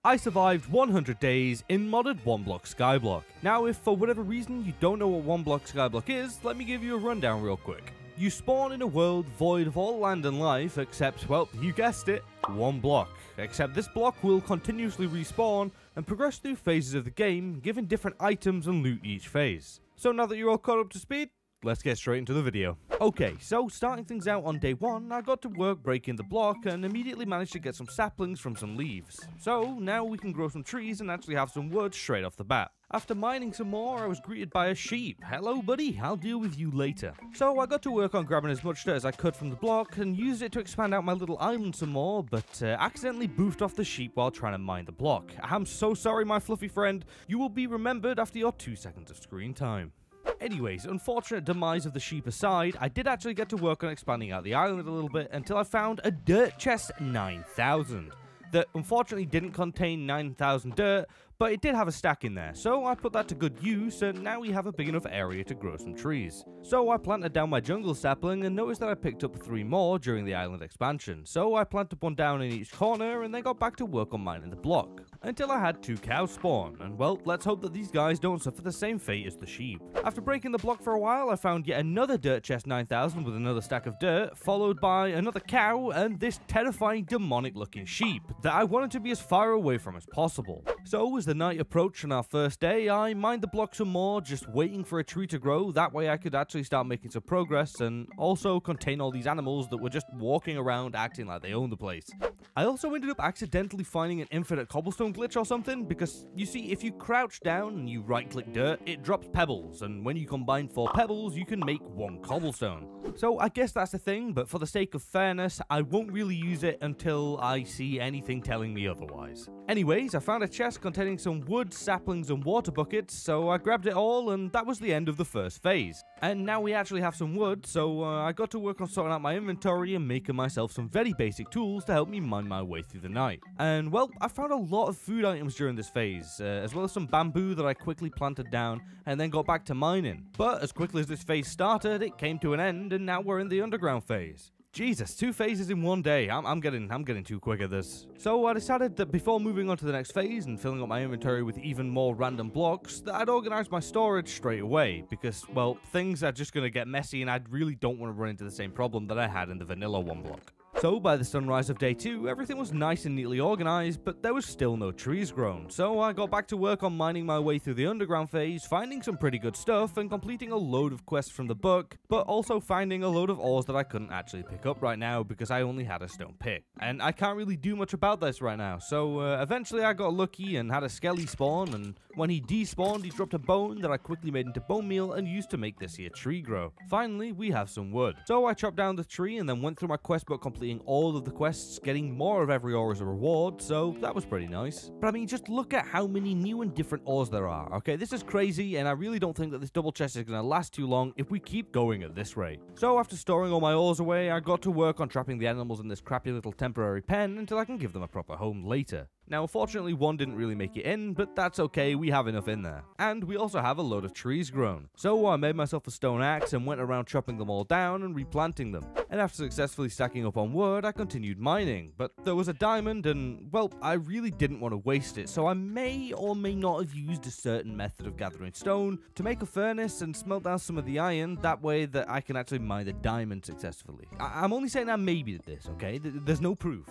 I survived 100 days in modded 1-block SkyBlock. Now, if for whatever reason you don't know what 1-block SkyBlock is, let me give you a rundown real quick. You spawn in a world void of all land and life except, well, you guessed it, 1 block. Except this block will continuously respawn and progress through phases of the game, giving different items and loot each phase. So now that you're all caught up to speed, let's get straight into the video. Okay, so starting things out on day 1, I got to work breaking the block and immediately managed to get some saplings from some leaves. So now we can grow some trees and actually have some wood straight off the bat. After mining some more, I was greeted by a sheep. Hello buddy, I'll deal with you later. So I got to work on grabbing as much dirt as I could from the block and used it to expand out my little island some more, but accidentally boofed off the sheep while trying to mine the block. I'm so sorry my fluffy friend, you will be remembered after your 2 seconds of screen time. Anyways, unfortunate demise of the sheep aside, I did actually get to work on expanding out the island a little bit until I found a dirt chest 9000 that unfortunately didn't contain 9,000 dirt, but it did have a stack in there, so I put that to good use, and now we have a big enough area to grow some trees. So I planted down my jungle sapling and noticed that I picked up 3 more during the island expansion, so I planted 1 down in each corner and then got back to work on mining the block, until I had 2 cows spawn, and well, let's hope that these guys don't suffer the same fate as the sheep. After breaking the block for a while, I found yet another dirt chest 9000 with another stack of dirt, followed by another cow and this terrifying demonic looking sheep that I wanted to be as far away from as possible. So as the night approached on our first day, I mined the block some more, just waiting for a tree to grow, that way I could actually start making some progress and also contain all these animals that were just walking around acting like they own the place. I also ended up accidentally finding an infinite cobblestone glitch or something, because you see, if you crouch down and you right click dirt, it drops pebbles, and when you combine 4 pebbles you can make 1 cobblestone. So I guess that's the thing, but for the sake of fairness, I won't really use it until I see anything telling me otherwise. Anyways, I found a chest containing some wood, saplings and water buckets, so I grabbed it all and that was the end of the first phase. And now we actually have some wood, so I got to work on sorting out my inventory and making myself some very basic tools to help me mine my way through the night. And well, I found a lot of food items during this phase, as well as some bamboo that I quickly planted down and then got back to mining. But as quickly as this phase started, it came to an end and now we're in the underground phase. Jesus, 2 phases in 1 day. I'm getting too quick at this. So I decided that before moving on to the next phase and filling up my inventory with even more random blocks, that I'd organize my storage straight away, because, well, things are just gonna get messy and I really don't want to run into the same problem that I had in the vanilla 1 block. So by the sunrise of day 2, everything was nice and neatly organized, but there was still no trees grown, so I got back to work on mining my way through the underground phase, finding some pretty good stuff and completing a load of quests from the book, but also finding a load of ores that I couldn't actually pick up right now because I only had a stone pick. And I can't really do much about this right now, so eventually I got lucky and had a skelly spawn, and when he despawned he dropped a bone that I quickly made into bone meal and used to make this here tree grow. Finally, we have some wood. So I chopped down the tree and then went through my quest book completing all of the quests, getting more of every ore as a reward, so that was pretty nice. But I mean, just look at how many new and different ores there are. Okay, this is crazy, and I really don't think that this double chest is going to last too long if we keep going at this rate. So after storing all my ores away, I got to work on trapping the animals in this crappy little temporary pen until I can give them a proper home later. Now, unfortunately, 1 didn't really make it in, but that's okay, we have enough in there. And we also have a load of trees grown. So I made myself a stone axe and went around chopping them all down and replanting them. And after successfully stacking up on wood, I continued mining. But there was a diamond and, well, I really didn't want to waste it, so I may or may not have used a certain method of gathering stone to make a furnace and smelt down some of the iron, that way that I can actually mine the diamond successfully. I'm only saying I maybe did this, okay? There's no proof.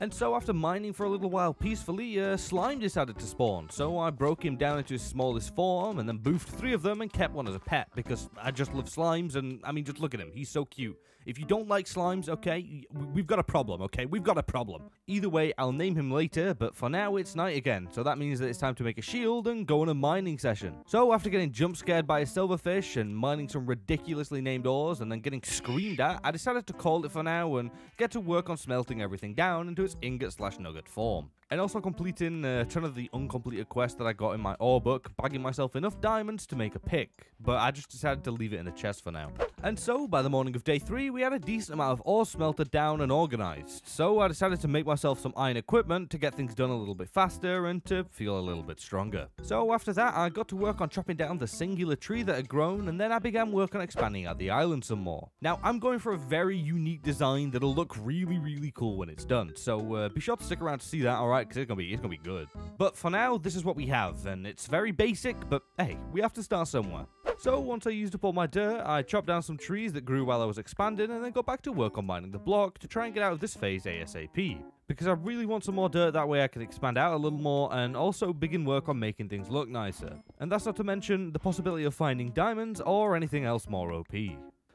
And so after mining for a little while peacefully, slime decided to spawn, so I broke him down into his smallest form and then boofed 3 of them and kept 1 as a pet, because I just love slimes and, I mean, just look at him, he's so cute. If you don't like slimes, okay, we've got a problem, okay, we've got a problem. Either way, I'll name him later, but for now it's night again, so that means that it's time to make a shield and go on a mining session. So after getting jump scared by a silverfish and mining some ridiculously named ores and then getting screamed at, I decided to call it for now and get to work on smelting everything down into its ingot/nugget form. And also completing a ton of the uncompleted quests that I got in my ore book, bagging myself enough diamonds to make a pick, but I just decided to leave it in the chest for now. And so, by the morning of day 3, we had a decent amount of ore smelted down and organized, so I decided to make myself some iron equipment to get things done a little bit faster and to feel a little bit stronger. So after that, I got to work on chopping down the singular tree that had grown, and then I began work on expanding out the island some more. Now, I'm going for a very unique design that'll look really, really cool when it's done, so be sure to stick around to see that, alright? right, because it's gonna be good. But for now, this is what we have, and it's very basic, but hey, we have to start somewhere. So once I used up all my dirt, I chopped down some trees that grew while I was expanding, and then got back to work on mining the block to try and get out of this phase ASAP. Because I really want some more dirt, that way I can expand out a little more, and also begin work on making things look nicer. And that's not to mention the possibility of finding diamonds or anything else more OP.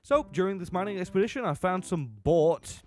So, during this mining expedition, I found some bought,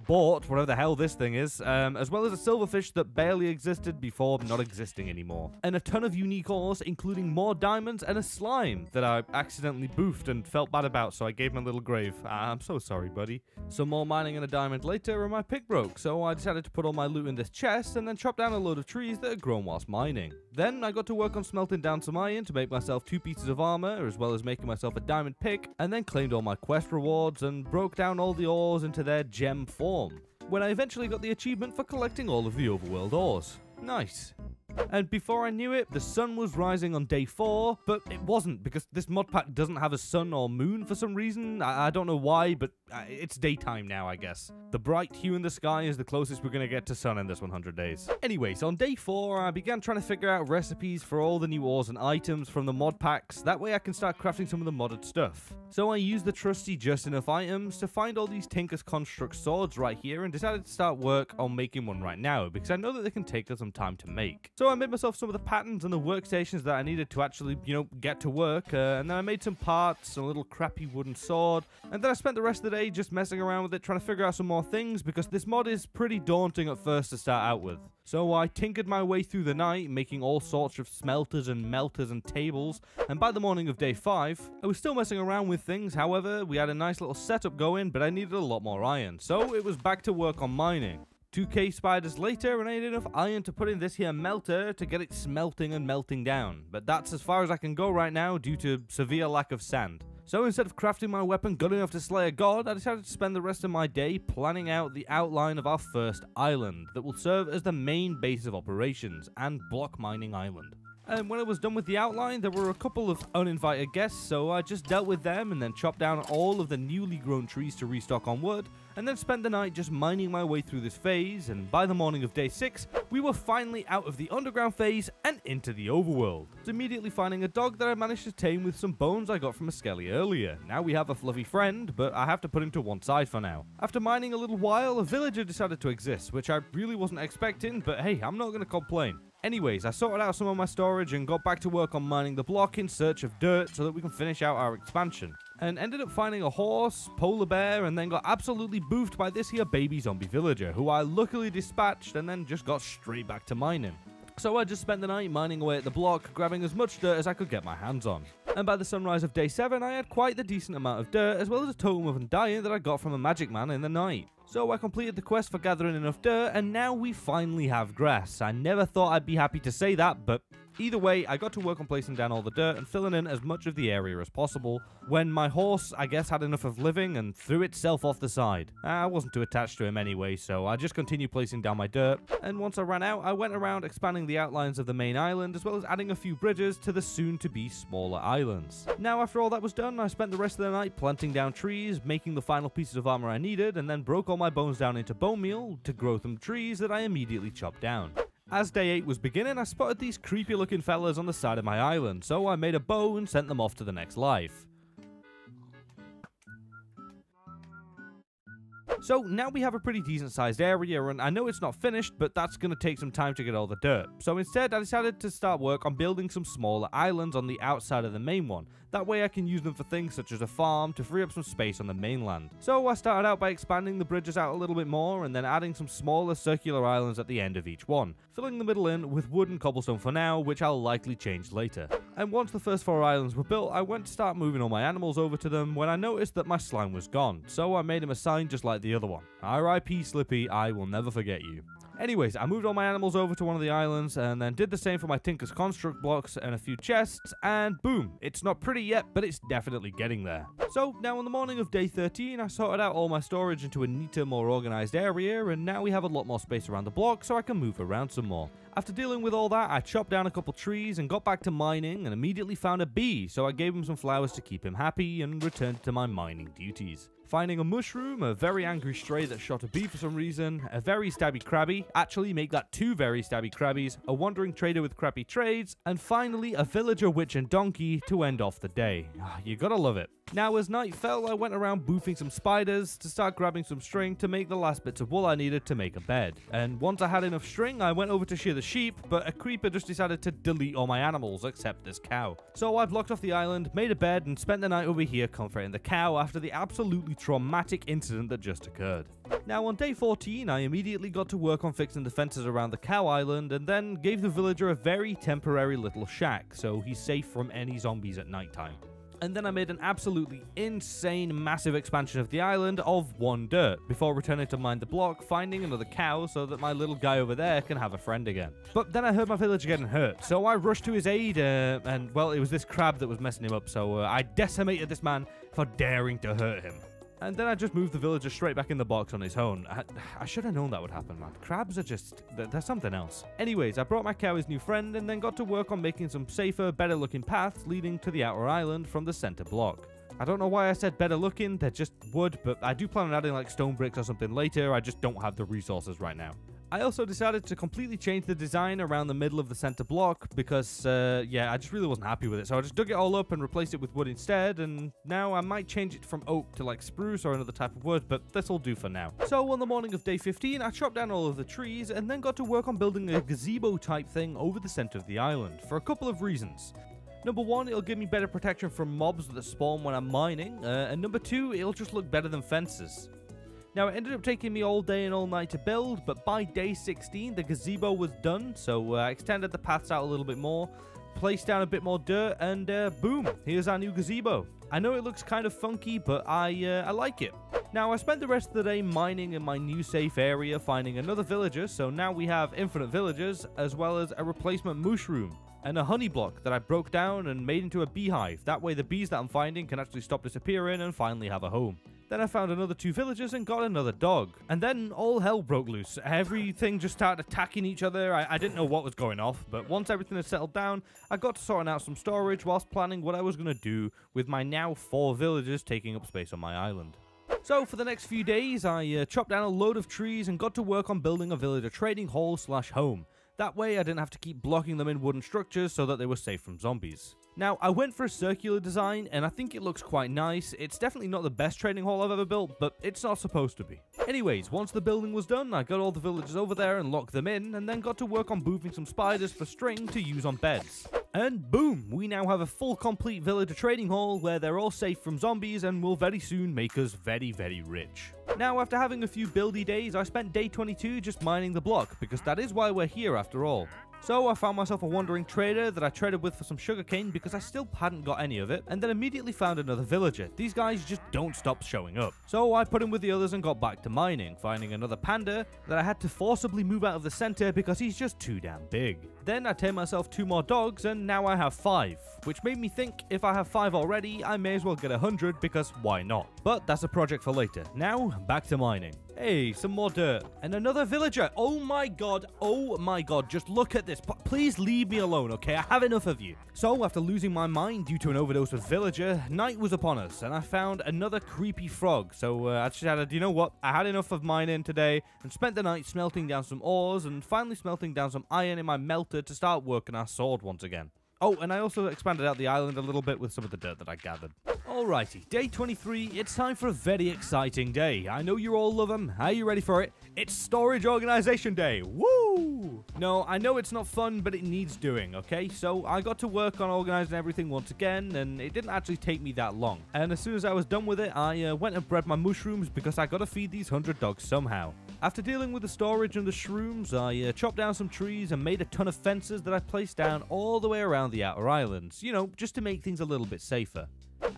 whatever the hell this thing is, as well as a silverfish that barely existed before not existing anymore. And a ton of unique ores, including more diamonds and a slime that I accidentally boofed and felt bad about, so I gave him a little grave. I'm so sorry, buddy. Some more mining and a diamond later, and my pick broke, so I decided to put all my loot in this chest and then chop down a load of trees that had grown whilst mining. Then, I got to work on smelting down some iron to make myself 2 pieces of armor, as well as making myself a diamond pick, and then claimed all my quest rewards and broke down all the ores into their gem form, when I eventually got the achievement for collecting all of the overworld ores. Nice. And before I knew it, the sun was rising on day 4, but it wasn't, because this mod pack doesn't have a sun or moon for some reason. I don't know why, but it's daytime now, I guess. The bright hue in the sky is the closest we're gonna get to sun in this 100 days. Anyways, on day 4, I began trying to figure out recipes for all the new ores and items from the mod packs, that way I can start crafting some of the modded stuff. So I used the trusty just enough items to find all these Tinker's Construct swords right here, and decided to start work on making one right now, because I know that they can take us some time to make. So I made myself some of the patterns and the workstations that I needed to actually, get to work, and then I made some parts, a little crappy wooden sword, and then I spent the rest of the day just messing around with it, trying to figure out some more things, because this mod is pretty daunting at first to start out with. So I tinkered my way through the night, making all sorts of smelters and melters and tables, and by the morning of day 5, I was still messing around with things. However, we had a nice little setup going, but I needed a lot more iron, so it was back to work on mining. 2k spiders later, and I had enough iron to put in this here melter to get it smelting and melting down, but that's as far as I can go right now due to severe lack of sand. So instead of crafting my weapon good enough to slay a god, I decided to spend the rest of my day planning out the outline of our first island that will serve as the main base of operations and block mining island. And when I was done with the outline, there were a couple of uninvited guests, so I just dealt with them and then chopped down all of the newly grown trees to restock on wood, and then spent the night just mining my way through this phase, and by the morning of day 6, we were finally out of the underground phase and into the overworld. Immediately finding a dog that I managed to tame with some bones I got from a skelly earlier. Now we have a fluffy friend, but I have to put him to one side for now. After mining a little while, a villager decided to exist, which I really wasn't expecting, but hey, I'm not going to complain. Anyways, I sorted out some of my storage and got back to work on mining the block in search of dirt so that we can finish out our expansion. And ended up finding a horse, polar bear, and then got absolutely boofed by this here baby zombie villager, who I luckily dispatched and then just got straight back to mining. So I just spent the night mining away at the block, grabbing as much dirt as I could get my hands on. And by the sunrise of day 7, I had quite the decent amount of dirt, as well as a totem of undying that I got from a magic man in the night. So I completed the quest for gathering enough dirt, and now we finally have grass. I never thought I'd be happy to say that, but either way, I got to work on placing down all the dirt and filling in as much of the area as possible, when my horse, I guess, had enough of living and threw itself off the side. I wasn't too attached to him anyway, so I just continued placing down my dirt, and once I ran out, I went around expanding the outlines of the main island, as well as adding a few bridges to the soon-to-be smaller islands. Now, after all that was done, I spent the rest of the night planting down trees, making the final pieces of armor I needed, and then broke all my bones down into bone meal to grow some trees that I immediately chopped down. As day 8 was beginning, I spotted these creepy looking fellas on the side of my island, so I made a bow and sent them off to the next life. So now we have a pretty decent sized area, and I know it's not finished, but that's going to take some time to get all the dirt. So instead I decided to start work on building some smaller islands on the outside of the main one. That way I can use them for things such as a farm to free up some space on the mainland. So I started out by expanding the bridges out a little bit more, and then adding some smaller circular islands at the end of each one, filling the middle in with wood and cobblestone for now, which I'll likely change later. And once the first 4 islands were built, I went to start moving all my animals over to them when I noticed that my slime was gone, so I made him a sign just like the other one. R.I.P. Slippy, I will never forget you. Anyways, I moved all my animals over to one of the islands, and then did the same for my Tinker's Construct blocks and a few chests, and boom, it's not pretty yet, but it's definitely getting there. So, now on the morning of day 13, I sorted out all my storage into a neater, more organized area, and now we have a lot more space around the block, so I can move around some more. After dealing with all that, I chopped down a couple trees and got back to mining, and immediately found a bee, so I gave him some flowers to keep him happy, and returned to my mining duties. finding a mushroom, a very angry stray that shot a bee for some reason, a very stabby crabby, actually make that 2 very stabby crabbies, a wandering trader with crappy trades, and finally a villager, witch, and donkey to end off the day. You gotta love it. Now, as night fell, I went around boofing some spiders to start grabbing some string to make the last bits of wool I needed to make a bed. And once I had enough string, I went over to shear the sheep, but a creeper just decided to delete all my animals except this cow. So I blocked off the island, made a bed, and spent the night over here comforting the cow after the absolutely traumatic incident that just occurred. Now, on day 14, I immediately got to work on fixing the fences around the cow island, and then gave the villager a very temporary little shack, so he's safe from any zombies at nighttime. And then I made an absolutely insane massive expansion of the island of 1 dirt, before returning to mine the block, finding another cow so that my little guy over there can have a friend again. But then I heard my villager getting hurt, so I rushed to his aid, and well, it was this crab that was messing him up, so I decimated this man for daring to hurt him. And then I just moved the villager straight back in the box on his own. I should have known that would happen, man. Crabs are just... they're something else. Anyways, I brought my cow his new friend and then got to work on making some safer, better looking paths leading to the outer island from the center block. I don't know why I said better looking, they're just wood, but I do plan on adding like stone bricks or something later, I just don't have the resources right now. I also decided to completely change the design around the middle of the center block because, yeah, I just really wasn't happy with it. So I just dug it all up and replaced it with wood instead, and now I might change it from oak to like spruce or another type of wood, but this'll do for now. So on the morning of day 15, I chopped down all of the trees and then got to work on building a gazebo type thing over the center of the island for a couple of reasons. Number 1, it'll give me better protection from mobs that spawn when I'm mining, and number 2, it'll just look better than fences. Now, it ended up taking me all day and all night to build, but by day 16, the gazebo was done, so I extended the paths out a little bit more, placed down a bit more dirt, and boom, here's our new gazebo. I know it looks kind of funky, but I like it. Now, I spent the rest of the day mining in my new safe area, finding another villager, so now we have infinite villagers, as well as a replacement mushroom, and a honey block that I broke down and made into a beehive. That way the bees that I'm finding can actually stop disappearing and finally have a home. Then I found another 2 villagers and got another dog. And then all hell broke loose. Everything just started attacking each other. I didn't know what was going off, but once everything had settled down, I got to sorting out some storage whilst planning what I was going to do with my now 4 villagers taking up space on my island. So for the next few days, I chopped down a load of trees and got to work on building a villager trading hall / home. That way I didn't have to keep blocking them in wooden structures so that they were safe from zombies. Now, I went for a circular design, and I think it looks quite nice. It's definitely not the best trading hall I've ever built, but it's not supposed to be. Anyways, once the building was done, I got all the villagers over there and locked them in, and then got to work on boofing some spiders for string to use on beds. And boom, we now have a full complete villager trading hall where they're all safe from zombies and will very soon make us very, very rich. Now, after having a few buildy days, I spent day 22 just mining the block, because that is why we're here after all. So I found myself a wandering trader that I traded with for some sugarcane because I still hadn't got any of it, and then immediately found another villager. These guys just don't stop showing up. So I put him with the others and got back to mining, finding another panda that I had to forcibly move out of the center because he's just too damn big. Then I tamed myself 2 more dogs and now I have 5, which made me think if I have 5 already, I may as well get 100 because why not? But that's a project for later. Now, back to mining. Hey, some more dirt. And another villager. Oh my god, just look at this. Please leave me alone, okay? I have enough of you. So, after losing my mind due to an overdose of villager, night was upon us, and I found another creepy frog. So, I just decided, you know what? I had enough of mining today, and spent the night smelting down some ores, and finally smelting down some iron in my melter to start working our sword once again. Oh, and I also expanded out the island a little bit with some of the dirt that I gathered. Alrighty, day 23, it's time for a very exciting day. I know you all love them. Are you ready for it? It's Storage Organization Day. Woo! No, I know it's not fun, but it needs doing, okay? So I got to work on organizing everything once again, and it didn't actually take me that long. And as soon as I was done with it, I went and bred my mushrooms because I got to feed these 100 dogs somehow. After dealing with the storage and the shrooms, I chopped down some trees and made a ton of fences that I placed down all the way around the outer islands, you know, just to make things a little bit safer.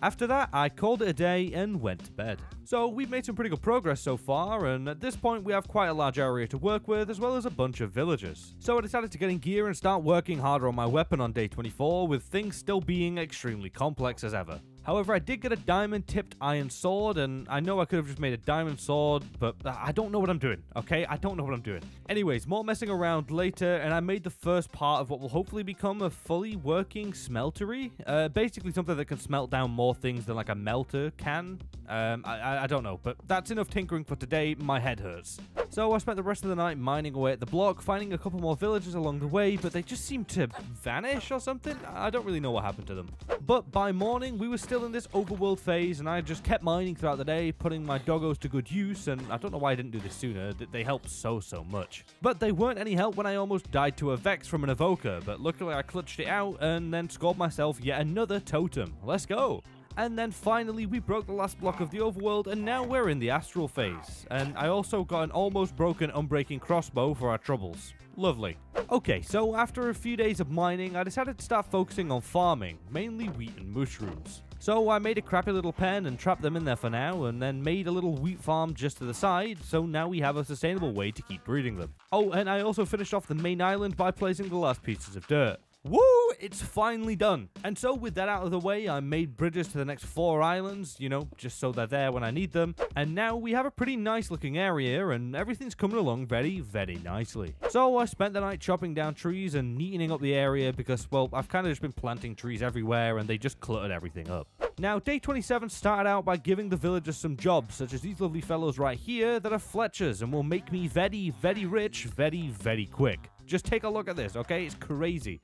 After that, I called it a day and went to bed. So we've made some pretty good progress so far, and at this point we have quite a large area to work with, as well as a bunch of villagers. So I decided to get in gear and start working harder on my weapon on day 24, with things still being extremely complex as ever. However, I did get a diamond-tipped iron sword, and I know I could have just made a diamond sword, but I don't know what I'm doing, okay? I don't know what I'm doing. Anyways, more messing around later, and I made the first part of what will hopefully become a fully working smeltery. Basically something that can smelt down more things than like a melter can. I don't know, but that's enough tinkering for today. My head hurts. So I spent the rest of the night mining away at the block, finding a couple more villagers along the way, but they just seemed to vanish or something. I don't really know what happened to them. But by morning, we were still in this overworld phase, and I just kept mining throughout the day, putting my doggos to good use, and I don't know why I didn't do this sooner. They help so much. But they weren't any help when I almost died to a Vex from an evoker, but luckily I clutched it out and then scored myself yet another totem. Let's go! And then finally we broke the last block of the overworld, and now we're in the astral phase. And I also got an almost broken unbreaking crossbow for our troubles. Lovely. Okay, so after a few days of mining, I decided to start focusing on farming, mainly wheat and mushrooms. So I made a crappy little pen and trapped them in there for now, and then made a little wheat farm just to the side, so now we have a sustainable way to keep breeding them. Oh, and I also finished off the main island by placing the last pieces of dirt. Woo! It's finally done. And so with that out of the way, I made bridges to the next 4 islands, you know, just so they're there when I need them. And now we have a pretty nice looking area, and everything's coming along very nicely. So I spent the night chopping down trees and neatening up the area because, well, I've kind of just been planting trees everywhere and they just cluttered everything up. Now, day 27 started out by giving the villagers some jobs, such as these lovely fellows right here that are Fletchers and will make me very rich very quick. Just take a look at this, okay? It's crazy.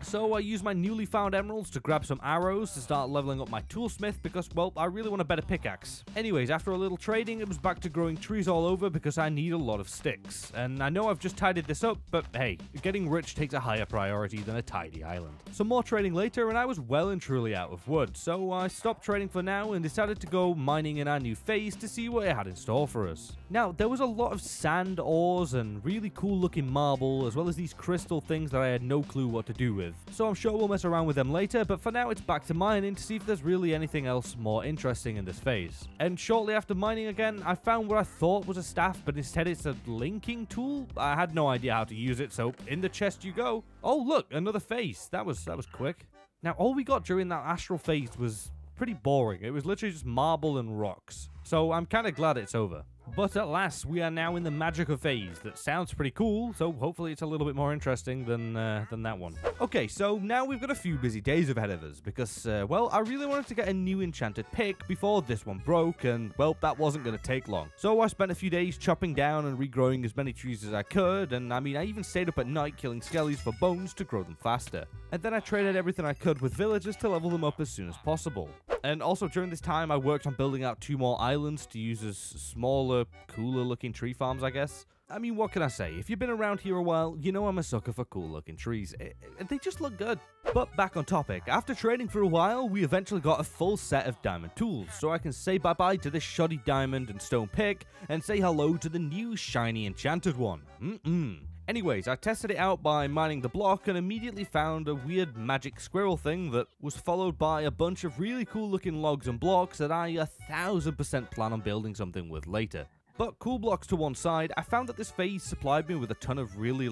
So I used my newly found emeralds to grab some arrows to start leveling up my toolsmith because, well, I really want a better pickaxe. Anyways, after a little trading, it was back to growing trees all over because I need a lot of sticks. And I know I've just tidied this up, but hey, getting rich takes a higher priority than a tidy island. Some more trading later, and I was well and truly out of wood, so I stopped trading for now and decided to go mining in our new phase to see what it had in store for us. Now, there was a lot of sand ores and really cool looking marble, as well as these crystal things that I had no clue what to do with. So I'm sure we'll mess around with them later, but for now it's back to mining to see if there's really anything else more interesting in this phase. And shortly after mining again, I found what I thought was a staff, but instead it's a linking tool. I had no idea how to use it, so in the chest you go. Oh look, another phase. That was quick. Now all we got during that astral phase was pretty boring. It was literally just marble and rocks. So I'm kind of glad it's over. But at last, we are now in the magical phase. That sounds pretty cool, so hopefully it's a little bit more interesting than that one. Okay, so now we've got a few busy days ahead of us, because, well, I really wanted to get a new enchanted pick before this one broke, and, well, that wasn't going to take long. So I spent a few days chopping down and regrowing as many trees as I could, and, I mean, I even stayed up at night killing skellies for bones to grow them faster. And then I traded everything I could with villagers to level them up as soon as possible. And also during this time, I worked on building out 2 more islands to use as smaller, cooler looking tree farms, I guess. I mean, what can I say? If you've been around here a while, you know I'm a sucker for cool looking trees. They just look good. But back on topic, after trading for a while, we eventually got a full set of diamond tools, so I can say bye-bye to this shoddy diamond and stone pick, and say hello to the new shiny enchanted one. Anyways, I tested it out by mining the block and immediately found a weird magic squirrel thing that was followed by a bunch of really cool looking logs and blocks that I 1000% plan on building something with later. But cool blocks to one side, I found that this phase supplied me with a ton of really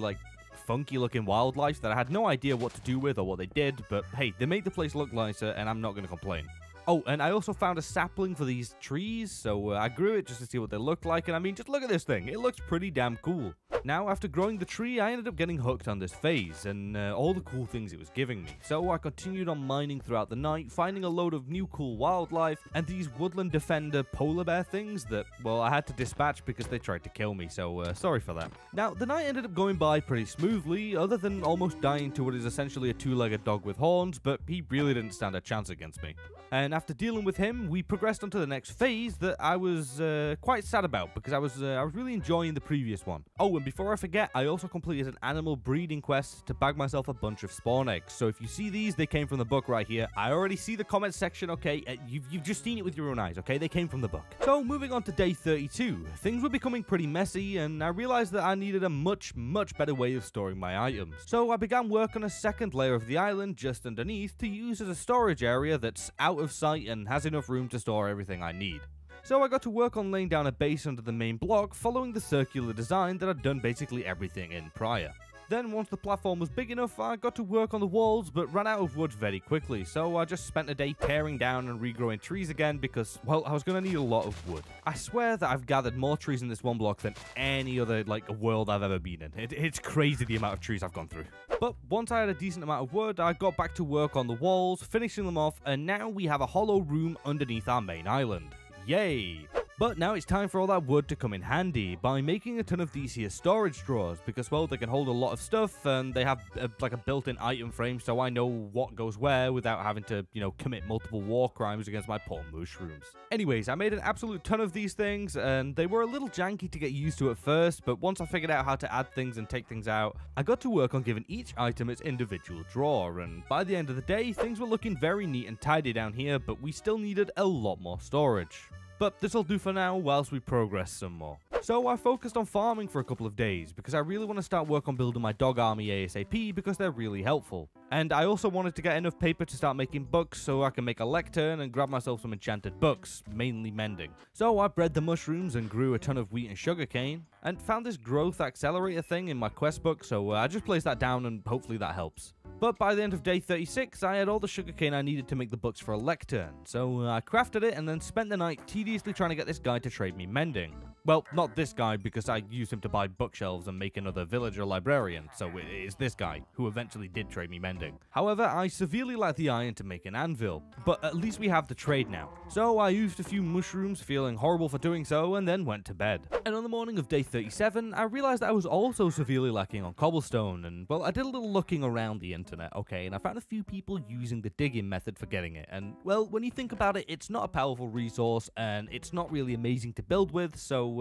funky looking wildlife that I had no idea what to do with or what they did, but hey, they made the place look nicer and I'm not going to complain. Oh, and I also found a sapling for these trees, so I grew it just to see what they looked like, and I mean, just look at this thing. It looks pretty damn cool. Now, after growing the tree, I ended up getting hooked on this phase, and all the cool things it was giving me. So I continued on mining throughout the night, finding a load of new cool wildlife, and these woodland defender polar bear things that, well, I had to dispatch because they tried to kill me, so sorry for that. Now, the night ended up going by pretty smoothly, other than almost dying to what is essentially a 2-legged dog with horns, but he really didn't stand a chance against me. And after dealing with him, we progressed on to the next phase that I was quite sad about because I was really enjoying the previous one. Oh, and before I forget, I also completed an animal breeding quest to bag myself a bunch of spawn eggs. So if you see these, they came from the book right here. I already see the comment section, okay? You've just seen it with your own eyes, okay? They came from the book. So moving on to day 32, things were becoming pretty messy, and I realized that I needed a much better way of storing my items. So I began work on a second layer of the island just underneath to use as a storage area that's out of sight and has enough room to store everything I need. So I got to work on laying down a base under the main block, following the circular design that I'd done basically everything in prior. Then once the platform was big enough, I got to work on the walls, but ran out of wood very quickly, so I just spent a day tearing down and regrowing trees again because, well, I was going to need a lot of wood. I swear that I've gathered more trees in this one block than any other, world I've ever been in. It's crazy the amount of trees I've gone through. But once I had a decent amount of wood, I got back to work on the walls, finishing them off, and now we have a hollow room underneath our main island. Yay! But now it's time for all that wood to come in handy by making a ton of these here storage drawers because, well, they can hold a lot of stuff and they have a built-in item frame so I know what goes where without having to, commit multiple war crimes against my poor mushrooms. Anyways, I made an absolute ton of these things and they were a little janky to get used to at first, but once I figured out how to add things and take things out, I got to work on giving each item its individual drawer, and by the end of the day, things were looking very neat and tidy down here, but we still needed a lot more storage. But this'll do for now whilst we progress some more. So I focused on farming for a couple of days because I really want to start work on building my dog army ASAP because they're really helpful. And I also wanted to get enough paper to start making books so I can make a lectern and grab myself some enchanted books, mainly mending. So I bred the mushrooms and grew a ton of wheat and sugarcane and found this growth accelerator thing in my quest book, so I just placed that down and hopefully that helps. But by the end of day 36, I had all the sugarcane I needed to make the books for a lectern, so I crafted it and then spent the night tediously trying to get this guy to trade me mending. Well, not this guy, because I used him to buy bookshelves and make another villager librarian, so it is this guy, who eventually did trade me mending. However, I severely lacked the iron to make an anvil, but at least we have the trade now. So I used a few mushrooms, feeling horrible for doing so, and then went to bed. And on the morning of day 37, I realized I was also severely lacking on cobblestone, and well, I did a little looking around the internet, okay, and I found a few people using the digging method for getting it, and well, when you think about it, it's not a powerful resource, and it's not really amazing to build with, so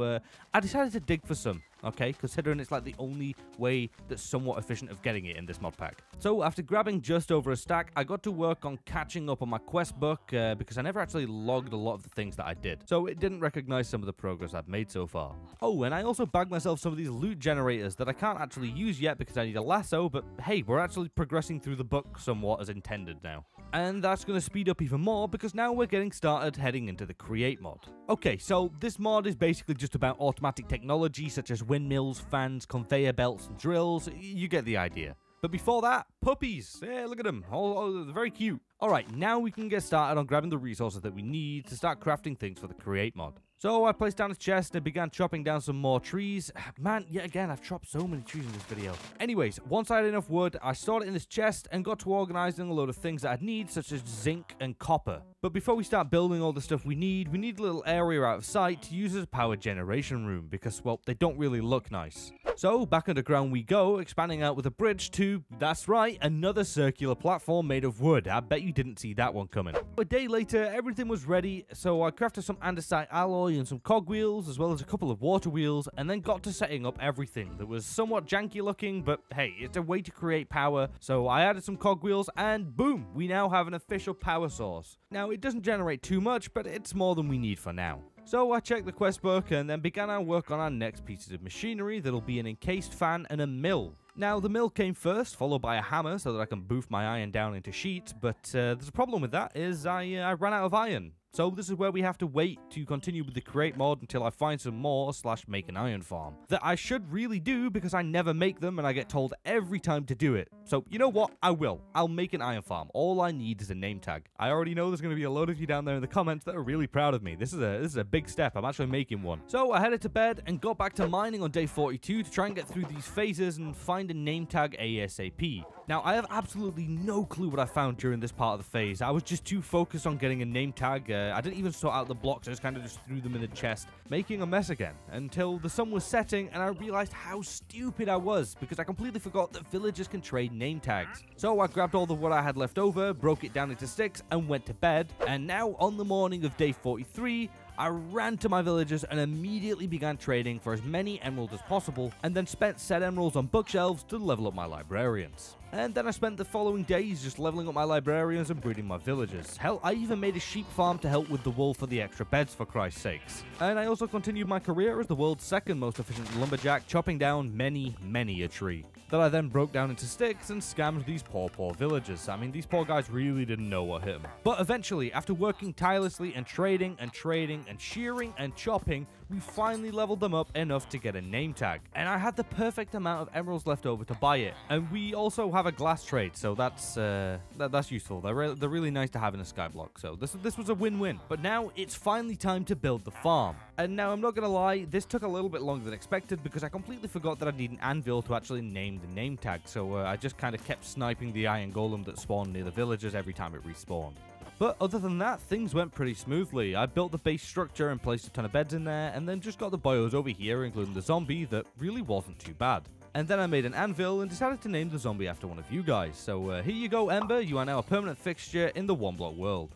I decided to dig for some, okay, considering it's like the only way that's somewhat efficient of getting it in this mod pack. So after grabbing just over a stack, I got to work on catching up on my quest book because I never actually logged a lot of the things that I did, so it didn't recognize some of the progress I've made so far. Oh, and I also bagged myself some of these loot generators that I can't actually use yet because I need a lasso, but hey, we're actually progressing through the book somewhat as intended now. And that's going to speed up even more because now we're getting started heading into the create mod. Okay, so this mod is basically just about automatic technology such as windmills, fans, conveyor belts, and drills. You get the idea. But before that, puppies. Yeah, look at them. Oh, they're very cute. Alright, now we can get started on grabbing the resources that we need to start crafting things for the create mod. So I placed down a chest and began chopping down some more trees. Man, yet again, I've chopped so many trees in this video. Anyways, once I had enough wood, I stored it in this chest and got to organizing a load of things that I'd need, such as zinc and copper. But before we start building all the stuff we need a little area out of sight to use as a power generation room because, well, they don't really look nice. So back underground we go, expanding out with a bridge to, that's right, another circular platform made of wood. I bet you didn't see that one coming. A day later, everything was ready, so I crafted some andesite alloy and some cogwheels, as well as a couple of water wheels, and then got to setting up everything that was somewhat janky looking, but hey, it's a way to create power, so I added some cogwheels, and boom, we now have an official power source. Now, it doesn't generate too much, but it's more than we need for now. So I checked the quest book and then began our work on our next pieces of machinery that'll be an encased fan and a mill. Now, the mill came first, followed by a hammer so that I can boof my iron down into sheets, but there's a problem with that, is I ran out of iron. So this is where we have to wait to continue with the create mod until I find some more / make an iron farm. That I should really do because I never make them and I get told every time to do it. So you know what? I will. I'll make an iron farm. All I need is a name tag. I already know there's going to be a load of you down there in the comments that are really proud of me. This is a big step. I'm actually making one. So I headed to bed and got back to mining on day 42 to try and get through these phases and find a name tag ASAP. Now, I have absolutely no clue what I found during this part of the phase. I was just too focused on getting a name tag. I didn't even sort out the blocks. I just kind of just threw them in the chest, making a mess again, until the sun was setting and I realized how stupid I was because I completely forgot that villagers can trade name tags. So I grabbed all the wood I had left over, broke it down into sticks, and went to bed. And now, on the morning of day 43, I ran to my villagers and immediately began trading for as many emeralds as possible, and then spent said emeralds on bookshelves to level up my librarians. And then I spent the following days just leveling up my librarians and breeding my villagers. Hell, I even made a sheep farm to help with the wool for the extra beds, for Christ's sakes. And I also continued my career as the world's second most efficient lumberjack, chopping down many a tree that I then broke down into sticks and scammed these poor villagers. I mean, these poor guys really didn't know what hit them. But eventually, after working tirelessly and trading and shearing and chopping, we finally leveled them up enough to get a name tag. And I had the perfect amount of emeralds left over to buy it. And we also have a glass trade, so that's useful. They're really nice to have in a skyblock. So this was a win-win. But now it's finally time to build the farm. And now I'm not gonna lie, this took a little bit longer than expected because I completely forgot that I need an anvil to actually name the name tag. So I just kind of kept sniping the iron golem that spawned near the villagers every time it respawned. But other than that, things went pretty smoothly. I built the base structure and placed a ton of beds in there, and then just got the bios over here, including the zombie, that really wasn't too bad. And then I made an anvil and decided to name the zombie after one of you guys. So here you go, Ember, you are now a permanent fixture in the one block world.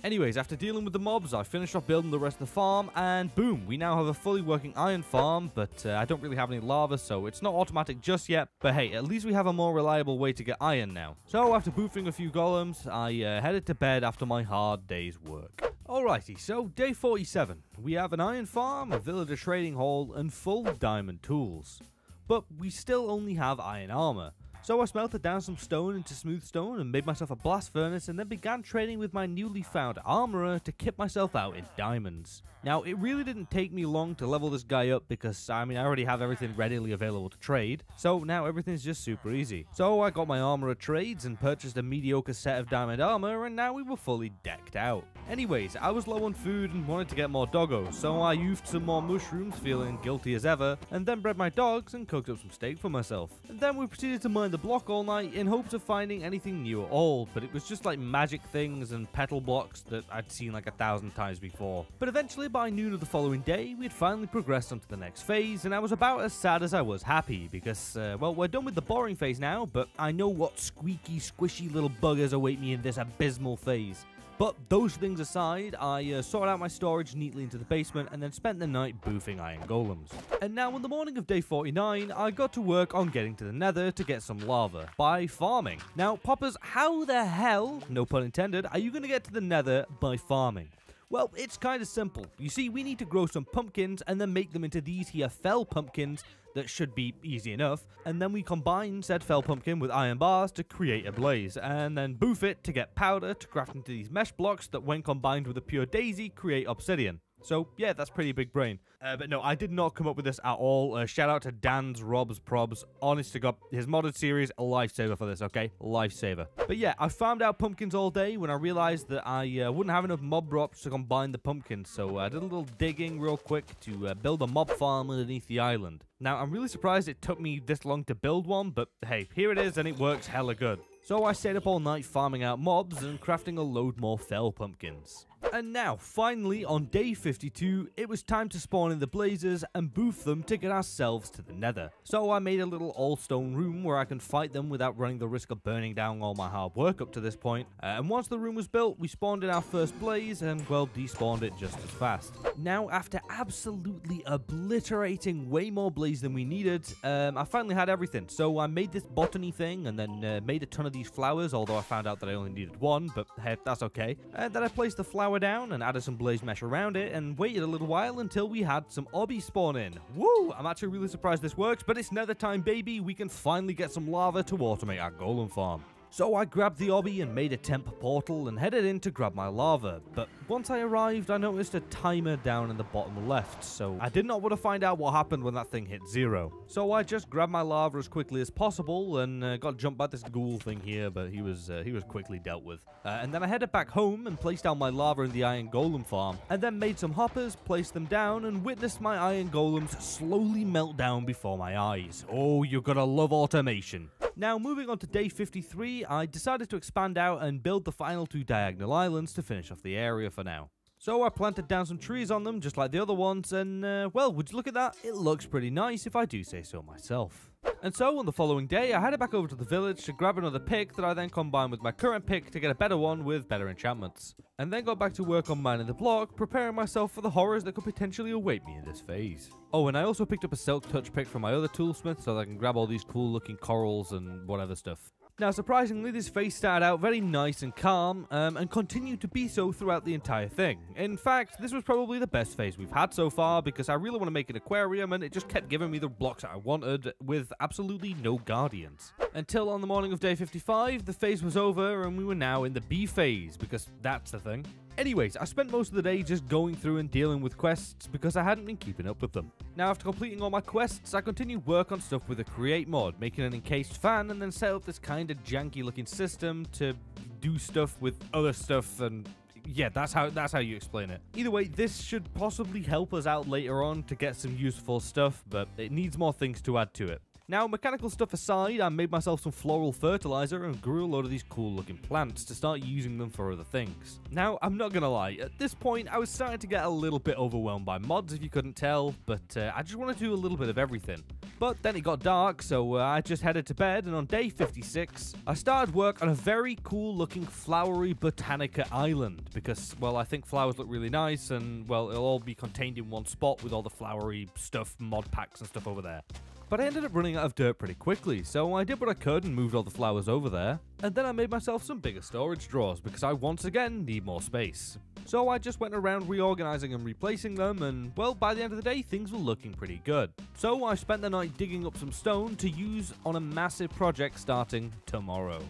Anyways, after dealing with the mobs, I finished off building the rest of the farm, and boom, we now have a fully working iron farm, but I don't really have any lava, so it's not automatic just yet. But hey, at least we have a more reliable way to get iron now. So after boofing a few golems, I headed to bed after my hard day's work. Alrighty, so day 47. We have an iron farm, a villager trading hall, and full diamond tools. But we still only have iron armor. So I smelted down some stone into smooth stone and made myself a blast furnace, and then began trading with my newly found armorer to kit myself out in diamonds. Now, it really didn't take me long to level this guy up because, I mean, I already have everything readily available to trade, so now everything's just super easy. So I got my armorer trades and purchased a mediocre set of diamond armor, and now we were fully decked out. Anyways, I was low on food and wanted to get more doggos, so I used some more mushrooms, feeling guilty as ever, and then bred my dogs and cooked up some steak for myself. And then we proceeded to mine the block all night in hopes of finding anything new or old, but it was just like magic things and petal blocks that I'd seen like 1,000 times before. But eventually, by noon of the following day, we had finally progressed onto the next phase, and I was about as sad as I was happy because, well, we're done with the boring phase now, but I know what squeaky, squishy little buggers await me in this abysmal phase. But those things aside, I sorted out my storage neatly into the basement and then spent the night boofing iron golems. And now on the morning of day 49, I got to work on getting to the nether to get some lava by farming. Now, poppers, how the hell, no pun intended, are you going to get to the nether by farming? Well, it's kind of simple. You see, we need to grow some pumpkins and then make them into these here fell pumpkins that should be easy enough, and then we combine said fell pumpkin with iron bars to create a blaze, and then boof it to get powder to craft into these mesh blocks that when combined with a pure daisy create obsidian. So yeah, that's pretty big brain. But no, I did not come up with this at all. Shout out to Dan's Rob's Probs. Honest to God, his modded series, a lifesaver for this, okay? Lifesaver. But yeah, I farmed out pumpkins all day when I realized that I wouldn't have enough mob drops to combine the pumpkins. So I did a little digging real quick to build a mob farm underneath the island. Now, I'm really surprised it took me this long to build one, but hey, here it is and it works hella good. So I stayed up all night farming out mobs and crafting a load more fell pumpkins. And now, finally, on day 52, it was time to spawn in the blazes and boof them to get ourselves to the nether. So I made a little all-stone room where I can fight them without running the risk of burning down all my hard work up to this point. And once the room was built, we spawned in our first blaze and, well, despawned it just as fast. Now, after absolutely obliterating way more blaze than we needed, I finally had everything. So I made this botany thing and then made a ton of these flowers, although I found out that I only needed one, but hey, that's okay. And then I placed the flower down and added some blaze mesh around it and waited a little while until we had some obby spawn in. Woo! I'm actually really surprised this works, but it's nether time, baby. We can finally get some lava to automate our golem farm. So I grabbed the obby and made a temp portal and headed in to grab my lava, but once I arrived I noticed a timer down in the bottom left, so I did not want to find out what happened when that thing hit 0. So I just grabbed my lava as quickly as possible and got jumped by this ghoul thing here, but he was quickly dealt with. And then I headed back home and placed down my lava in the iron golem farm, and then made some hoppers, placed them down, and witnessed my iron golems slowly melt down before my eyes. Oh, you're gonna love automation. Now, moving on to day 53, I decided to expand out and build the final 2 diagonal islands to finish off the area for now. So I planted down some trees on them, just like the other ones, and, well, would you look at that? It looks pretty nice, if I do say so myself. And so, on the following day, I headed back over to the village to grab another pick that I then combined with my current pick to get a better one with better enchantments. And then got back to work on mining the block, preparing myself for the horrors that could potentially await me in this phase. Oh, and I also picked up a silk touch pick from my other toolsmith so that I can grab all these cool looking corals and whatever stuff. Now, surprisingly, this phase started out very nice and calm, and continued to be so throughout the entire thing. In fact, this was probably the best phase we've had so far, because I really want to make an aquarium, and it just kept giving me the blocks that I wanted, with absolutely no guardians. Until on the morning of day 55, the phase was over, and we were now in the B phase, because that's the thing. Anyways, I spent most of the day just going through and dealing with quests because I hadn't been keeping up with them. Now, after completing all my quests, I continued work on stuff with the create mod, making an encased fan and then set up this kind of janky looking system to do stuff with other stuff, and yeah, that's how you explain it. Either way, this should possibly help us out later on to get some useful stuff, but it needs more things to add to it. Now, mechanical stuff aside, I made myself some floral fertilizer and grew a load of these cool looking plants to start using them for other things. Now, I'm not gonna lie, at this point I was starting to get a little bit overwhelmed by mods if you couldn't tell, but I just want to do a little bit of everything. But then it got dark, so I just headed to bed, and on day 56, I started work on a very cool looking flowery botanica island, because, well, I think flowers look really nice, and, well, it'll all be contained in one spot with all the flowery stuff, mod packs and stuff over there. But I ended up running out of dirt pretty quickly, so I did what I could and moved all the flowers over there. And then I made myself some bigger storage drawers because I once again need more space. So I just went around reorganizing and replacing them, and well, by the end of the day, things were looking pretty good. So I spent the night digging up some stone to use on a massive project starting tomorrow.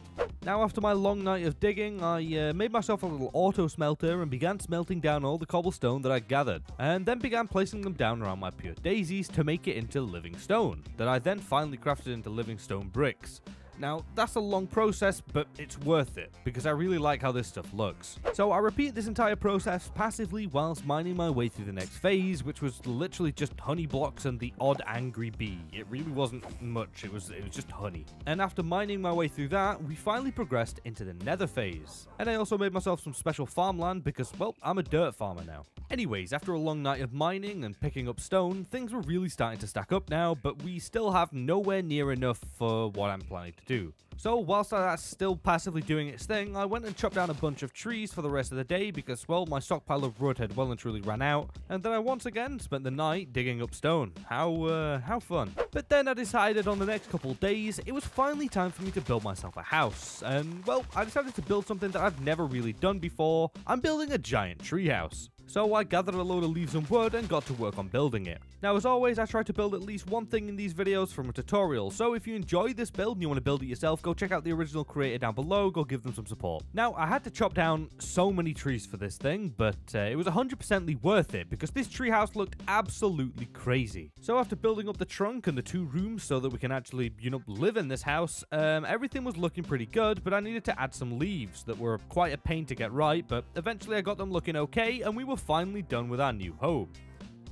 Now, after my long night of digging, I made myself a little auto smelter and began smelting down all the cobblestone that I gathered, and then began placing them down around my pure daisies to make it into living stone, that I then finally crafted into living stone bricks. Now, that's a long process, but it's worth it, because I really like how this stuff looks. So I repeat this entire process passively whilst mining my way through the next phase, which was literally just honey blocks and the odd angry bee. It really wasn't much, it was just honey. And after mining my way through that, we finally progressed into the nether phase. And I also made myself some special farmland because, well, I'm a dirt farmer now. Anyways, after a long night of mining and picking up stone, things were really starting to stack up now, but we still have nowhere near enough for what I'm planning to do. So whilst that's still passively doing its thing, I went and chopped down a bunch of trees for the rest of the day because, well, my stockpile of wood had well and truly ran out, and then I once again spent the night digging up stone. How fun. But then I decided on the next couple days it was finally time for me to build myself a house, and well, I decided to build something that I've never really done before. I'm building a giant treehouse. So I gathered a load of leaves and wood and got to work on building it. Now, as always, I try to build at least one thing in these videos from a tutorial, so if you enjoy this build and you want to build it yourself, go check out the original creator down below, go give them some support. Now, I had to chop down so many trees for this thing, but it was 100% worth it, because this treehouse looked absolutely crazy. So after building up the trunk and the 2 rooms so that we can actually, live in this house, everything was looking pretty good, but I needed to add some leaves that were quite a pain to get right, but eventually I got them looking okay, and we were finally done with our new home.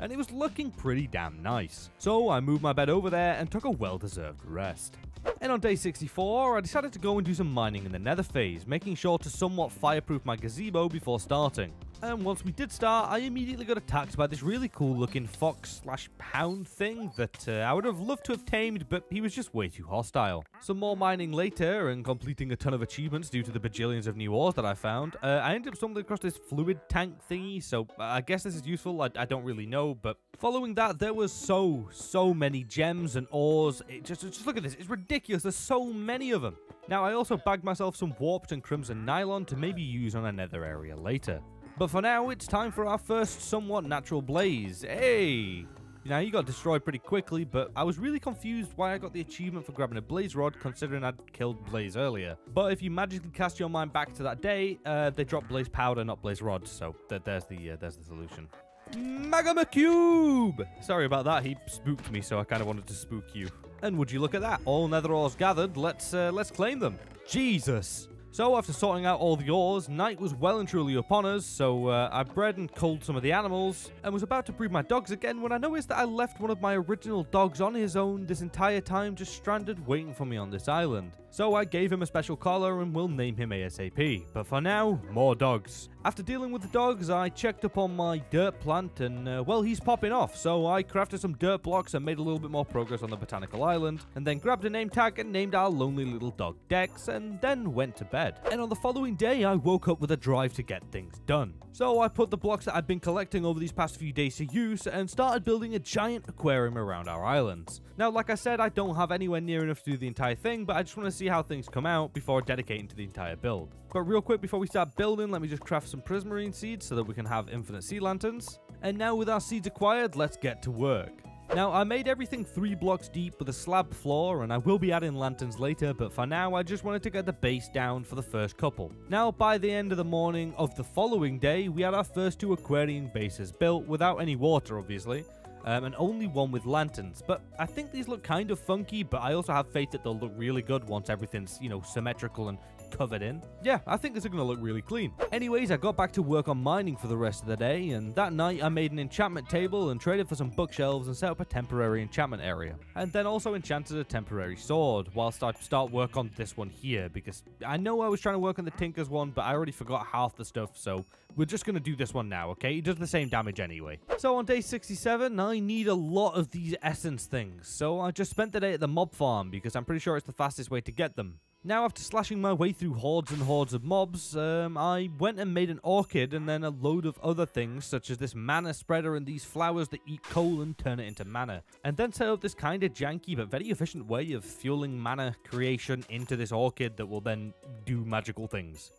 And it was looking pretty damn nice. So I moved my bed over there and took a well-deserved rest. And on day 64, I decided to go and do some mining in the nether phase, making sure to somewhat fireproof my gazebo before starting. And once we did start, I immediately got attacked by this really cool looking fox/hound thing that I would have loved to have tamed, but he was just way too hostile. Some more mining later and completing a ton of achievements due to the bajillions of new ores that I found, I ended up stumbling across this fluid tank thingy, so I guess this is useful, I don't really know, but following that, there was so many gems and ores. Just look at this, it's ridiculous, there's so many of them. Now, I also bagged myself some warped and crimson nylon to maybe use on a nether area later. But for now, it's time for our first somewhat natural blaze. Hey! Now, you got destroyed pretty quickly, but I was really confused why I got the achievement for grabbing a blaze rod, considering I'd killed Blaze earlier. But if you magically cast your mind back to that day, they drop blaze powder, not blaze rods, so there's the solution. Magma Cube! Sorry about that, he spooked me, so I kind of wanted to spook you. And would you look at that, all nether ores gathered, let's claim them. Jesus! So after sorting out all the ores, night was well and truly upon us, so I bred and culled some of the animals, and was about to breed my dogs again when I noticed that I left one of my original dogs on his own this entire time, just stranded waiting for me on this island. So I gave him a special collar and will name him ASAP, but for now, more dogs. After dealing with the dogs, I checked up on my dirt plant and, well, he's popping off, so I crafted some dirt blocks and made a little bit more progress on the botanical island, and then grabbed a name tag and named our lonely little dog Dex, and then went to bed. And on the following day, I woke up with a drive to get things done. So I put the blocks that I've been collecting over these past few days to use and started building a giant aquarium around our islands. Now, like I said, I don't have anywhere near enough to do the entire thing, but I just want to see how things come out before dedicating to the entire build. But real quick before we start building, let me just craft some prismarine seeds so that we can have infinite sea lanterns. And now with our seeds acquired, let's get to work. Now, I made everything 3 blocks deep with a slab floor, and I will be adding lanterns later, but for now, I just wanted to get the base down for the first couple. Now, by the end of the morning of the following day, we had our first 2 aquarium bases built without any water, obviously, and only one with lanterns. But I think these look kind of funky, but I also have faith that they'll look really good once everything's, you know, symmetrical and covered in. Yeah, I think this is going to look really clean. Anyways, I got back to work on mining for the rest of the day, and that night I made an enchantment table and traded for some bookshelves and set up a temporary enchantment area. And then also enchanted a temporary sword, whilst I start work on this one here, because I know I was trying to work on the Tinker's one, but I already forgot half the stuff, so we're just going to do this one now, okay? It does the same damage anyway. So on day 67, I need a lot of these essence things, so I just spent the day at the mob farm, because I'm pretty sure it's the fastest way to get them. Now, after slashing my way through hordes and hordes of mobs, I went and made an orchid and then a load of other things, such as this mana spreader and these flowers that eat coal and turn it into mana. And then set up this kind of janky but very efficient way of fueling mana creation into this orchid that will then do magical things.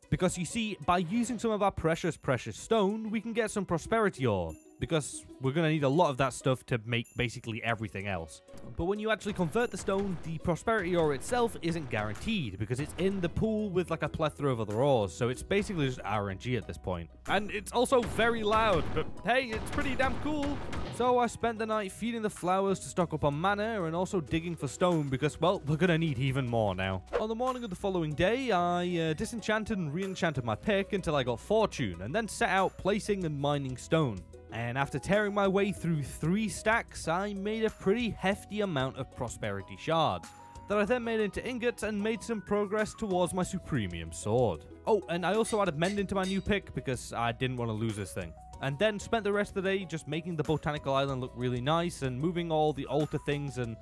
Because you see, by using some of our precious stone, we can get some prosperity ore. Because we're going to need a lot of that stuff to make basically everything else. But when you actually convert the stone, the prosperity ore itself isn't guaranteed, because it's in the pool with like a plethora of other ores, so it's basically just RNG at this point. And it's also very loud, but hey, it's pretty damn cool. So I spent the night feeding the flowers to stock up on mana, and also digging for stone, because, well, we're going to need even more now. On the morning of the following day, I disenchanted and re-enchanted my pick until I got fortune, and then set out placing and mining stone. And after tearing my way through 3 stacks, I made a pretty hefty amount of prosperity shards, that I then made into ingots and made some progress towards my supremium sword. Oh, and I also added mending to my new pick because I didn't want to lose this thing. And then spent the rest of the day just making the botanical island look really nice and moving all the altar things and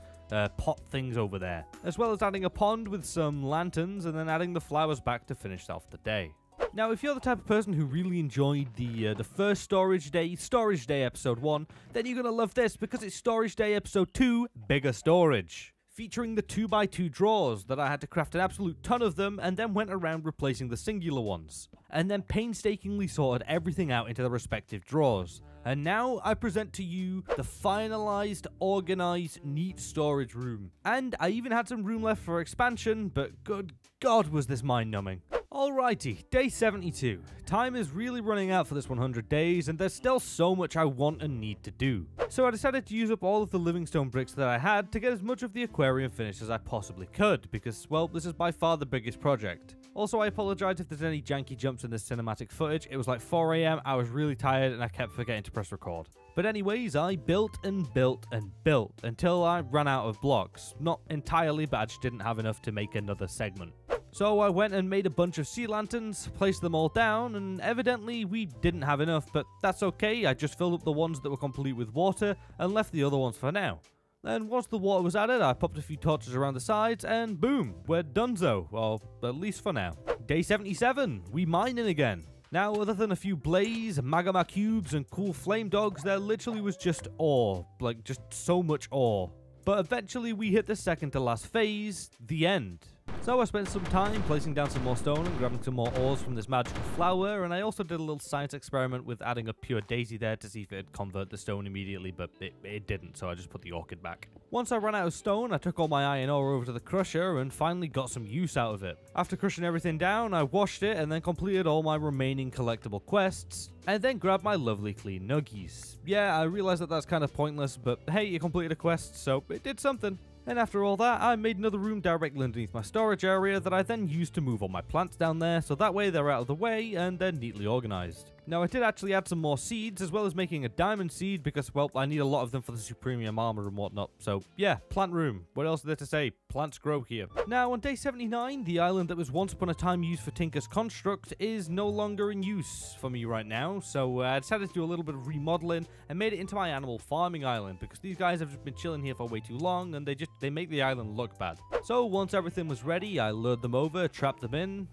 pot things over there, as well as adding a pond with some lanterns and then adding the flowers back to finish off the day. Now, if you're the type of person who really enjoyed the first Storage Day episode 1, then you're going to love this because it's Storage Day episode 2, Bigger Storage. Featuring the 2x2 drawers that I had to craft an absolute ton of them and then went around replacing the singular ones. And then painstakingly sorted everything out into the respective drawers. And now I present to you the finalized, organized, neat storage room. And I even had some room left for expansion, but good God was this mind-numbing. Alrighty, day 72. Time is really running out for this 100 days, and there's still so much I want and need to do. So I decided to use up all of the livingstone bricks that I had to get as much of the aquarium finished as I possibly could, because, well, this is by far the biggest project. Also, I apologize if there's any janky jumps in this cinematic footage. It was like 4 AM, I was really tired, and I kept forgetting to press record. But anyways, I built and built and built until I ran out of blocks. Not entirely, but I just didn't have enough to make another segment. So I went and made a bunch of sea lanterns, placed them all down, and evidently we didn't have enough, but that's okay. I just filled up the ones that were complete with water and left the other ones for now. Then once the water was added, I popped a few torches around the sides, and boom, we're donezo, well, at least for now. Day 77, we mining again. Now, other than a few blaze, magma cubes, and cool flame dogs, there literally was just ore, like just so much ore. But eventually we hit the second to last phase, the end. So I spent some time placing down some more stone and grabbing some more ores from this magical flower, and I also did a little science experiment with adding a pure daisy there to see if it'd convert the stone immediately, but it didn't, so I just put the orchid back. Once I ran out of stone, I took all my iron ore over to the crusher and finally got some use out of it. After crushing everything down, I washed it and then completed all my remaining collectible quests, and then grabbed my lovely clean nuggies. Yeah, I realized that that's kind of pointless, but hey, you completed a quest, so it did something. And after all that, I made another room directly underneath my storage area that I then used to move all my plants down there, so that way they're out of the way and they're neatly organized. Now, I did actually add some more seeds, as well as making a diamond seed, because, well, I need a lot of them for the supremium armor and whatnot. So, yeah, plant room. What else is there to say? Plants grow here. Now, on day 79, the island that was once upon a time used for Tinker's Construct is no longer in use for me right now, so I decided to do a little bit of remodeling and made it into my animal farming island, because these guys have just been chilling here for way too long, and they make the island look bad. So, once everything was ready, I lured them over, trapped them in,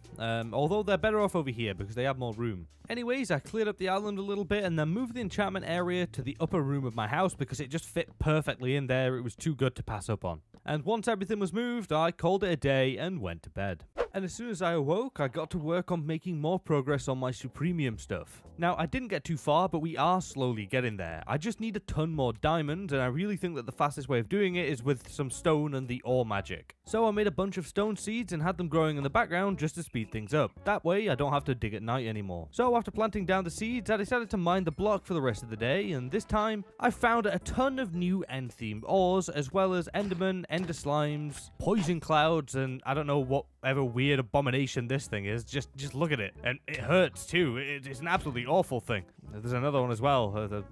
although they're better off over here, because they have more room. Anyways, I I cleared up the island a little bit and then moved the enchantment area to the upper room of my house because it just fit perfectly in there. It was too good to pass up on. And once everything was moved, I called it a day and went to bed. And as soon as I awoke, I got to work on making more progress on my Supremium stuff. Now, I didn't get too far, but we are slowly getting there. I just need a ton more diamond, and I really think that the fastest way of doing it is with some stone and the ore magic. So I made a bunch of stone seeds and had them growing in the background just to speed things up. That way, I don't have to dig at night anymore. So after planting down the seeds, I decided to mine the block for the rest of the day, and this time, I found a ton of new end-themed ores, as well as endermen, ender slimes, poison clouds, and I don't know whatever weird abomination this thing is. Just look at it, and it hurts too. It's an absolutely awful thing. There's another one as well.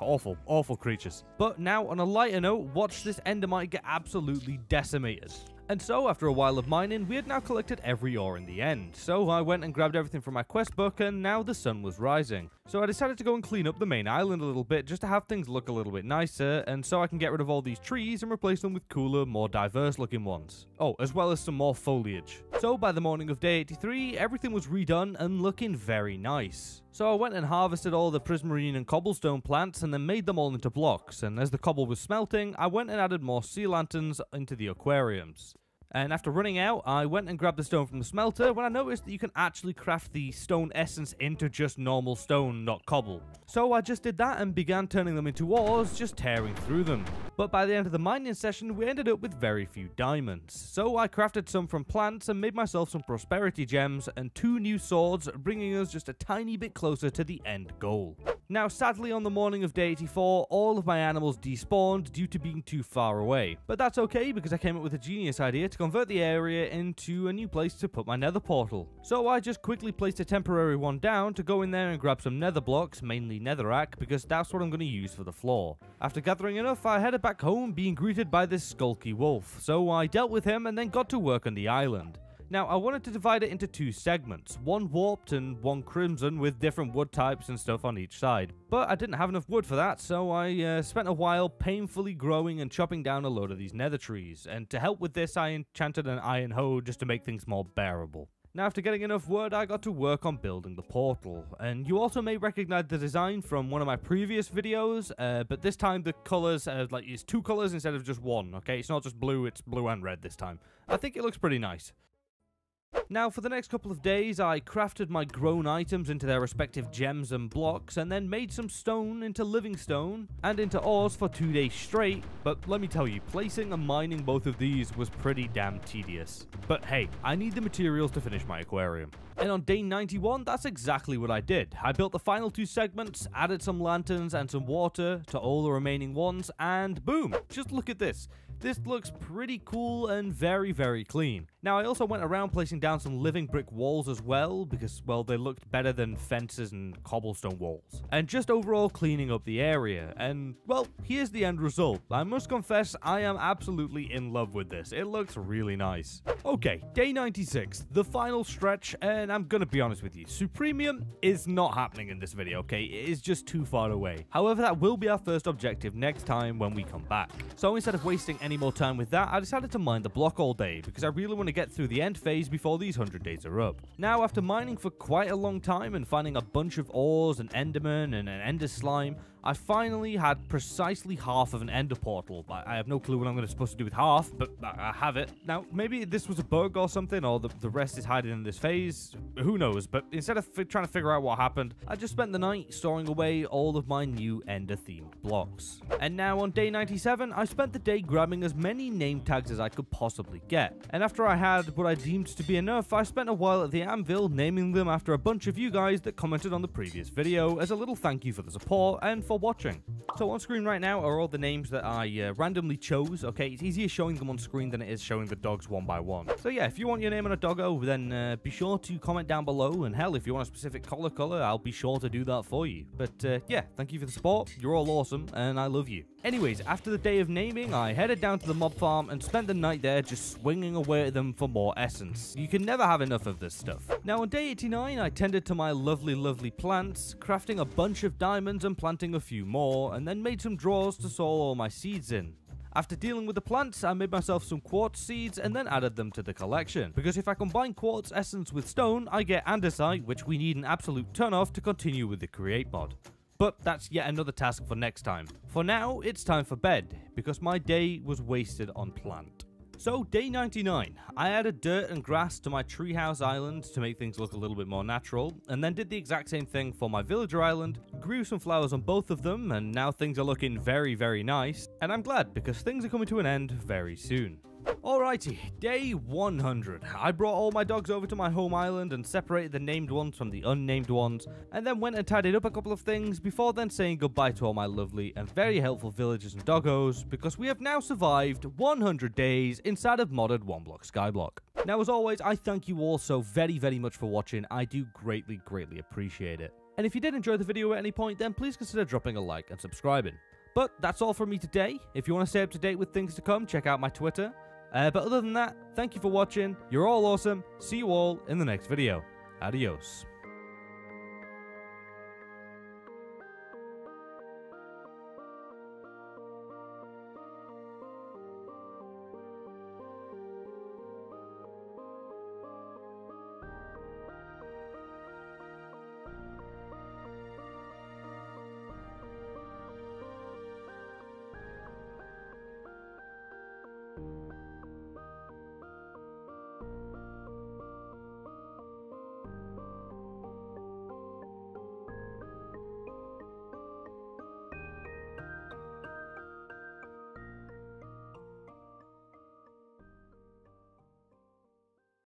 Awful creatures. But now, on a lighter note, watch this endermite get absolutely decimated. And so, after a while of mining, we had now collected every ore in the end. So I went and grabbed everything from my quest book, and now the sun was rising. So I decided to go and clean up the main island a little bit, just to have things look a little bit nicer, and so I can get rid of all these trees and replace them with cooler, more diverse looking ones. Oh, as well as some more foliage. So by the morning of day 83, everything was redone and looking very nice. So I went and harvested all the prismarine and cobblestone plants and then made them all into blocks, and as the cobble was smelting, I went and added more sea lanterns into the aquariums. And after running out, I went and grabbed the stone from the smelter when I noticed that you can actually craft the stone essence into just normal stone, not cobble. So I just did that and began turning them into ores, just tearing through them. But by the end of the mining session, we ended up with very few diamonds. So I crafted some from plants and made myself some prosperity gems and 2 new swords, bringing us just a tiny bit closer to the end goal. Now, sadly, on the morning of day 84, all of my animals despawned due to being too far away. But that's okay, because I came up with a genius idea to convert the area into a new place to put my nether portal. So I just quickly placed a temporary one down to go in there and grab some nether blocks, mainly netherrack, because that's what I'm going to use for the floor. After gathering enough, I headed back home being greeted by this skulky wolf. So I dealt with him and then got to work on the island. Now, I wanted to divide it into 2 segments, one warped and one crimson with different wood types and stuff on each side. But I didn't have enough wood for that, so I spent a while painfully growing and chopping down a load of these nether trees. And to help with this, I enchanted an iron hoe just to make things more bearable. Now, after getting enough wood, I got to work on building the portal. And you also may recognize the design from one of my previous videos, but this time the colors, it's 2 colors instead of just 1, okay? It's not just blue, it's blue and red this time. I think it looks pretty nice. Now, for the next couple of days, I crafted my grown items into their respective gems and blocks, and then made some stone into living stone, and into ores for 2 days straight, but let me tell you, placing and mining both of these was pretty damn tedious. But hey, I need the materials to finish my aquarium. And on day 91, that's exactly what I did. I built the final 2 segments, added some lanterns and some water to all the remaining ones, and boom! Just look at this. This looks pretty cool and very, very clean. Now, I also went around placing down some living brick walls as well, because, well, they looked better than fences and cobblestone walls. And just overall cleaning up the area. And, well, here's the end result. I must confess, I am absolutely in love with this. It looks really nice. Okay, day 96, the final stretch, and I'm gonna be honest with you, Supremium is not happening in this video, okay? It is just too far away. However, that will be our first objective next time when we come back. So instead of wasting any more time with that, I decided to mine the block all day, because I really want to get through the end phase before these 100 days are up. Now, after mining for quite a long time and finding a bunch of ores, an enderman, and an ender slime, I finally had precisely half of an ender portal. I have no clue what I'm supposed to do with half, but I have it. Now, maybe this was a bug or something, or the rest is hiding in this phase. Who knows? But instead of trying to figure out what happened, I just spent the night storing away all of my new ender-themed blocks. And now on day 97, I spent the day grabbing as many name tags as I could possibly get. And after I had what I deemed to be enough, I spent a while at the anvil naming them after a bunch of you guys that commented on the previous video as a little thank you for the support and for watching. So on screen right now are all the names that I randomly chose. Okay, it's easier showing them on screen than it is showing the dogs one by one. So yeah, if you want your name on a doggo, then be sure to comment down below, and hell, if you want a specific color, I'll be sure to do that for you. But yeah, thank you for the support. You're all awesome, and I love you. Anyways, after the day of naming, I headed down to the mob farm and spent the night there just swinging away at them for more essence. You can never have enough of this stuff. Now on day 89, I tended to my lovely plants, crafting a bunch of diamonds and planting a few more, and then made some drawers to store all my seeds in. After dealing with the plants, I made myself some quartz seeds and then added them to the collection, because if I combine quartz essence with stone, I get andesite, which we need an absolute ton of to continue with the create mod. But that's yet another task for next time. For now, it's time for bed, because my day was wasted on plant. So, day 99, I added dirt and grass to my treehouse island to make things look a little bit more natural, and then did the exact same thing for my villager island, grew some flowers on both of them, and now things are looking very, very nice, and I'm glad because things are coming to an end very soon. Alrighty, day 100. I brought all my dogs over to my home island and separated the named ones from the unnamed ones, and then went and tidied up a couple of things before then saying goodbye to all my lovely and very helpful villagers and doggos, because we have now survived 100 days inside of modded 1-block SkyBlock. Now, as always, I thank you all so very, very much for watching. I do greatly, greatly appreciate it. And if you did enjoy the video at any point, then please consider dropping a like and subscribing. But that's all from me today. If you want to stay up to date with things to come, check out my Twitter. But other than that, thank you for watching. You're all awesome. See you all in the next video. Adios.